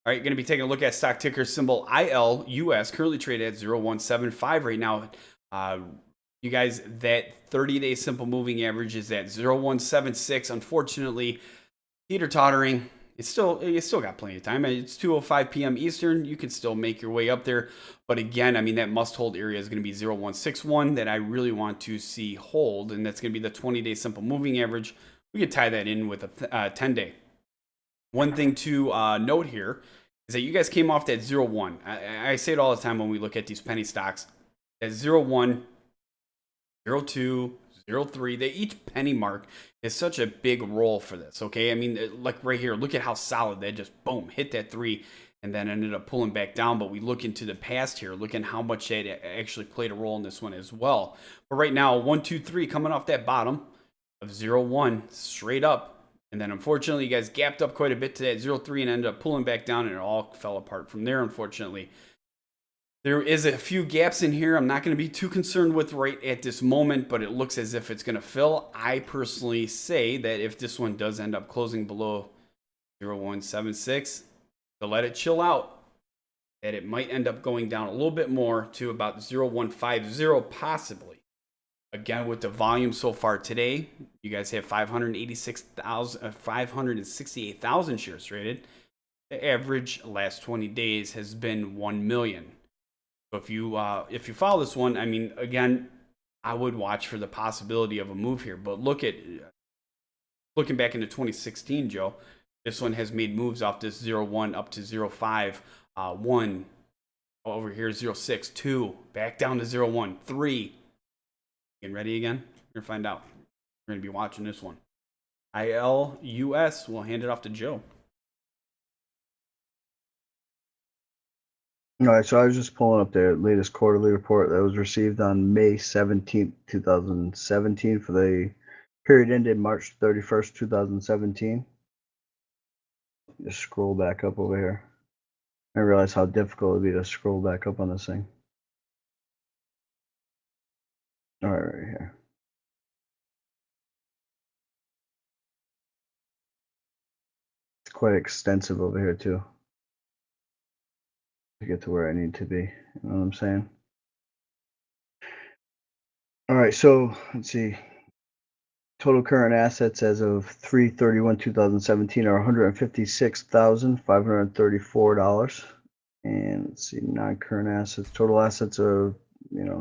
All right, going to be taking a look at stock ticker symbol ILUS, currently traded at 0175 right now. You guys, that 30-day simple moving average is at 0176. Unfortunately, teeter-tottering. You still got plenty of time. It's 2:05 p.m. Eastern. You can still make your way up there. But again, I mean, that must-hold area is going to be 0161 that I really want to see hold, and that's going to be the 20-day simple moving average. We could tie that in with a 10-day. One thing to note here is that you guys came off that 0-1. I say it all the time when we look at these penny stocks. That 0-1, 0-2, 0-3, they each penny mark is such a big roll for this, okay? I mean, like right here, look at how solid that just, boom, hit that 3 and then ended up pulling back down. But we look into the past here, look at how much that actually played a role in this one as well. But right now, 1, 2, 3 coming off that bottom of 0-1 straight up. And then unfortunately, you guys gapped up quite a bit to that 0-3 and ended up pulling back down, and it all fell apart from there, unfortunately. There is a few gaps in here I'm not going to be too concerned with right at this moment, but it looks as if it's going to fill. I personally say that if this one does end up closing below 0176, to let it chill out, that it might end up going down a little bit more to about 0150 possibly. Again, with the volume so far today, you guys have 568,000 shares traded. The average last 20 days has been 1 million. So if you follow this one, I mean, again, I would watch for the possibility of a move here. But looking back into 2016, Joe, this one has made moves off this 0-1 up to 0-5, 1 over here 0-6, 2 back down to 0-1, 3. Getting ready again? We're going to find out. We're going to be watching this one. ILUS, we'll hand it off to Joe. All right, so I was just pulling up the latest quarterly report that was received on May 17th, 2017 for the period ended March 31st, 2017. Just scroll back up over here. I realize how difficult it would be to scroll back up on this thing. All right, right here. It's quite extensive over here too, to get to where I need to be. You know what I'm saying? All right, so let's see. Total current assets as of 3/31/2017 are $156,534. And let's see, non-current assets. Total assets of,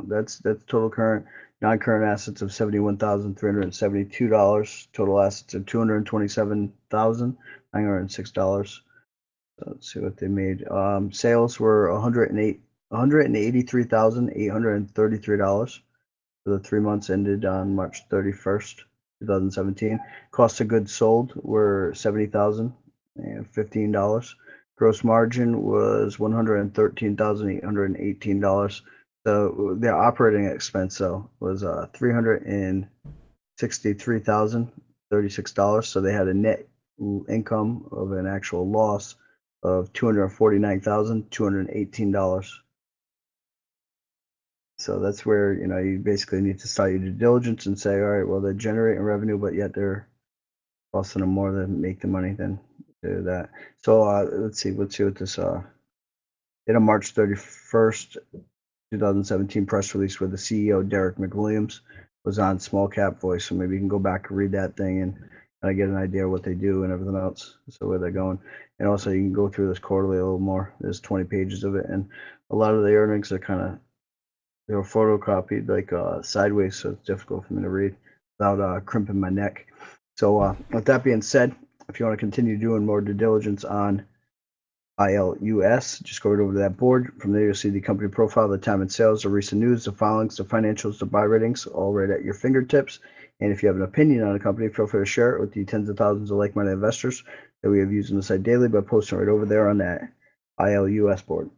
that's total current. Non-current assets of $71,372. Total assets of $227,906. So let's see what they made. Sales were $183,833 for the 3 months ended on March 31st, 2017. Cost of goods sold were $70,015. Gross margin was $113,818. So their operating expense though was $363,036. So they had a net income of an actual loss of $249,218. So that's where, you basically need to start your due diligence and say, all right, well, they're generating revenue, but yet they're costing them more to make the money than do that. So let's see what this in a March 31st, 2017 press release where the CEO, Derek McWilliams, was on Small Cap Voice. So maybe you can go back and read that thing and get an idea of what they do and everything else, so where they're going. And also you can go through this quarterly a little more. There's 20 pages of it, and a lot of the earnings are they were photocopied like sideways, so it's difficult for me to read without crimping my neck. So with that being said, if you want to continue doing more due diligence on ILUS, just go right over to that board. From there, you'll see the company profile, the time and sales, the recent news, the filings, the financials, the buy ratings, all right at your fingertips. And if you have an opinion on a company, feel free to share it with the tens of thousands of like-minded investors that we have used on the site daily by posting right over there on that ILUS board.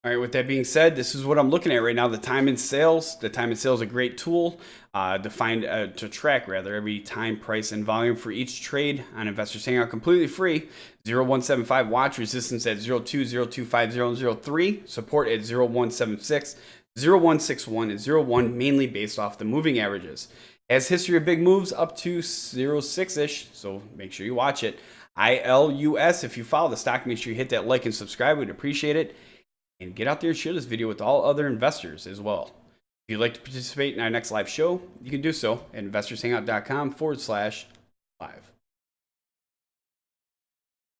All right, with that being said, this is what I'm looking at right now, the time and sales. The time and sales is a great tool to track every time, price, and volume for each trade on Investors Hangout, completely free. 0175 watch, resistance at 02, 0250, and 03, support at 0176, 0161, and 01, mainly based off the moving averages. Has history of big moves up to 06-ish, so make sure you watch it. ILUS, if you follow the stock, make sure you hit that like and subscribe. We'd appreciate it. And get out there and share this video with all other investors as well. If you'd like to participate in our next live show, you can do so at investorshangout.com/live.